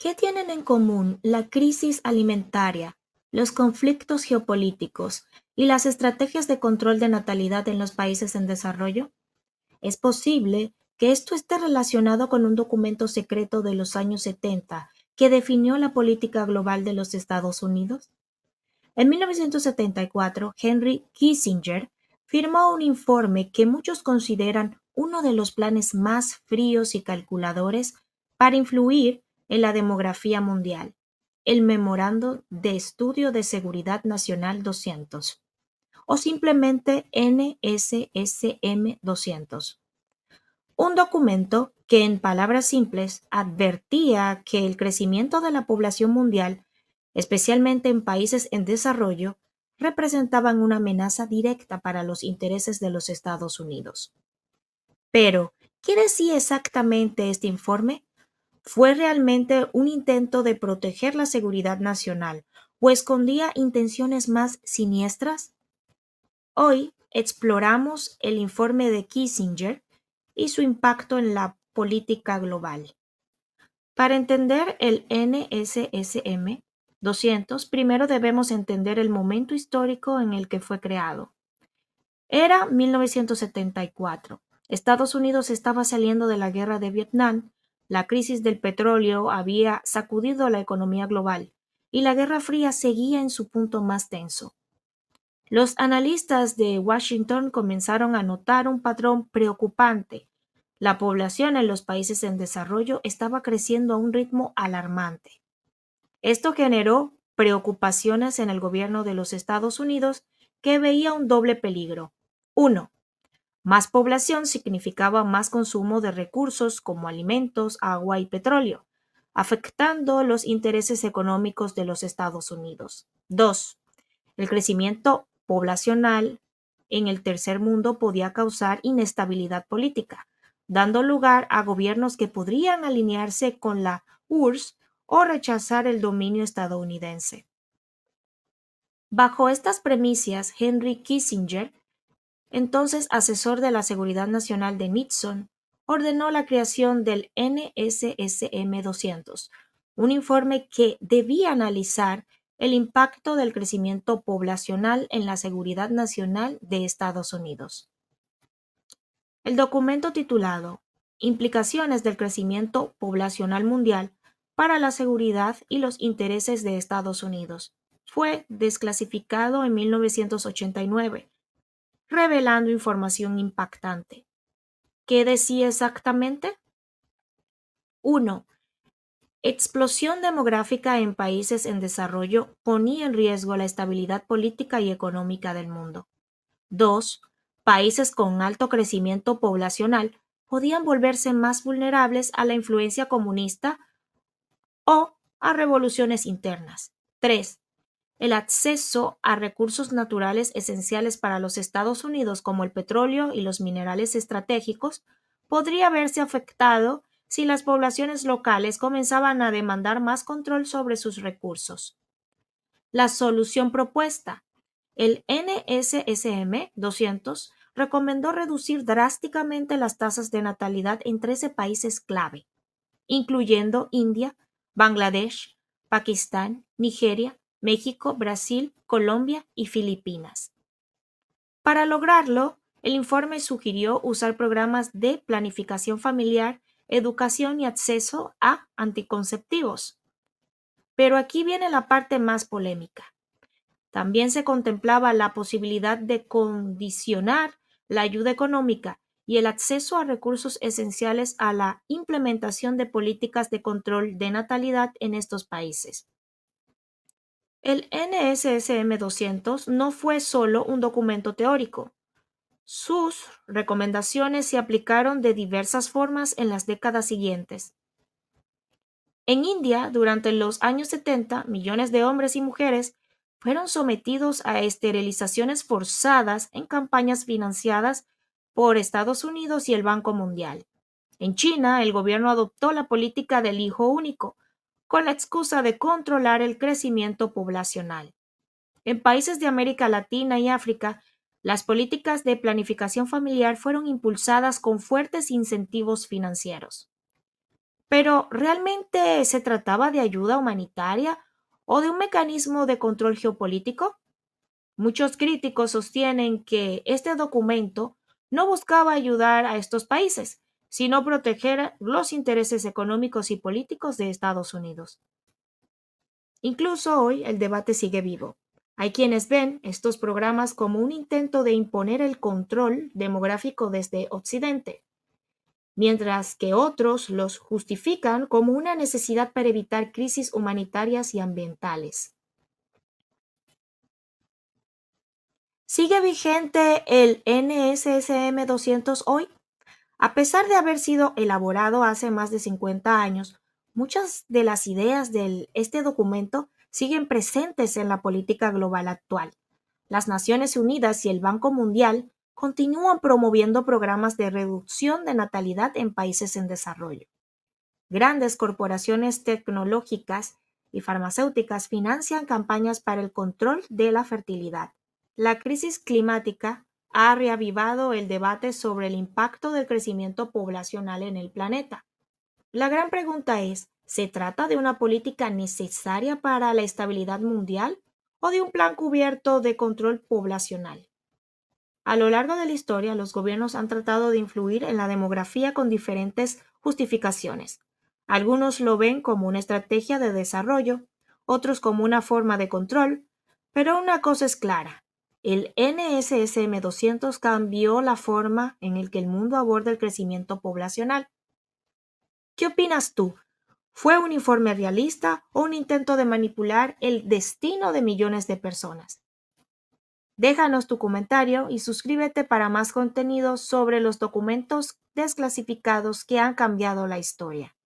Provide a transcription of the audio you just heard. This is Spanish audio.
¿Qué tienen en común la crisis alimentaria, los conflictos geopolíticos y las estrategias de control de natalidad en los países en desarrollo? Es posible que esto esté relacionado con un documento secreto de los años 70 que definió la política global de los Estados Unidos. En 1974, Henry Kissinger firmó un informe que muchos consideran uno de los planes más fríos y calculadores para influir en la demografía mundial, el Memorando de Estudio de Seguridad Nacional 200, o simplemente NSSM 200. Un documento que, en palabras simples, advertía que el crecimiento de la población mundial, especialmente en países en desarrollo, representaban una amenaza directa para los intereses de los Estados Unidos. Pero, ¿qué decía exactamente este informe? ¿Fue realmente un intento de proteger la seguridad nacional o escondía intenciones más siniestras? Hoy exploramos el informe de Kissinger y su impacto en la política global. Para entender el NSSM 200, primero debemos entender el momento histórico en el que fue creado. Era 1974. Estados Unidos estaba saliendo de la guerra de Vietnam, la crisis del petróleo había sacudido la economía global y la Guerra Fría seguía en su punto más tenso. Los analistas de Washington comenzaron a notar un patrón preocupante. La población en los países en desarrollo estaba creciendo a un ritmo alarmante. Esto generó preocupaciones en el gobierno de los Estados Unidos, que veía un doble peligro. 1. Más población significaba más consumo de recursos como alimentos, agua y petróleo, afectando los intereses económicos de los Estados Unidos. 2. El crecimiento poblacional en el tercer mundo podía causar inestabilidad política, dando lugar a gobiernos que podrían alinearse con la URSS o rechazar el dominio estadounidense. Bajo estas premisas, Henry Kissinger, entonces asesor de la Seguridad Nacional de Nixon, ordenó la creación del NSSM 200, un informe que debía analizar el impacto del crecimiento poblacional en la seguridad nacional de Estados Unidos. El documento titulado Implicaciones del crecimiento poblacional mundial para la seguridad y los intereses de Estados Unidos fue desclasificado en 1989, revelando información impactante. ¿Qué decía exactamente? 1. Explosión demográfica en países en desarrollo ponía en riesgo la estabilidad política y económica del mundo. 2. Países con alto crecimiento poblacional podían volverse más vulnerables a la influencia comunista o a revoluciones internas. 3. El acceso a recursos naturales esenciales para los Estados Unidos, como el petróleo y los minerales estratégicos, podría verse afectado si las poblaciones locales comenzaban a demandar más control sobre sus recursos. La solución propuesta. El NSSM 200 recomendó reducir drásticamente las tasas de natalidad en 13 países clave, incluyendo India, Bangladesh, Pakistán, Nigeria, México, Brasil, Colombia y Filipinas. Para lograrlo, el informe sugirió usar programas de planificación familiar, educación y acceso a anticonceptivos. Pero aquí viene la parte más polémica. También se contemplaba la posibilidad de condicionar la ayuda económica y el acceso a recursos esenciales a la implementación de políticas de control de natalidad en estos países. El NSSM 200 no fue solo un documento teórico. Sus recomendaciones se aplicaron de diversas formas en las décadas siguientes. En India, durante los años 70, millones de hombres y mujeres fueron sometidos a esterilizaciones forzadas en campañas financiadas por Estados Unidos y el Banco Mundial. En China, el gobierno adoptó la política del hijo único, con la excusa de controlar el crecimiento poblacional. En países de América Latina y África, las políticas de planificación familiar fueron impulsadas con fuertes incentivos financieros. Pero ¿realmente se trataba de ayuda humanitaria o de un mecanismo de control geopolítico? Muchos críticos sostienen que este documento no buscaba ayudar a estos países, sino proteger los intereses económicos y políticos de Estados Unidos. Incluso hoy el debate sigue vivo. Hay quienes ven estos programas como un intento de imponer el control demográfico desde Occidente, mientras que otros los justifican como una necesidad para evitar crisis humanitarias y ambientales. ¿Sigue vigente el NSSM 200 hoy? A pesar de haber sido elaborado hace más de 50 años, muchas de las ideas de este documento siguen presentes en la política global actual. Las Naciones Unidas y el Banco Mundial continúan promoviendo programas de reducción de natalidad en países en desarrollo. Grandes corporaciones tecnológicas y farmacéuticas financian campañas para el control de la fertilidad. La crisis climática ha reavivado el debate sobre el impacto del crecimiento poblacional en el planeta. La gran pregunta es, ¿se trata de una política necesaria para la estabilidad mundial o de un plan cubierto de control poblacional? A lo largo de la historia, los gobiernos han tratado de influir en la demografía con diferentes justificaciones. Algunos lo ven como una estrategia de desarrollo, otros como una forma de control, pero una cosa es clara. El NSSM 200 cambió la forma en la que el mundo aborda el crecimiento poblacional. ¿Qué opinas tú? ¿Fue un informe realista o un intento de manipular el destino de millones de personas? Déjanos tu comentario y suscríbete para más contenido sobre los documentos desclasificados que han cambiado la historia.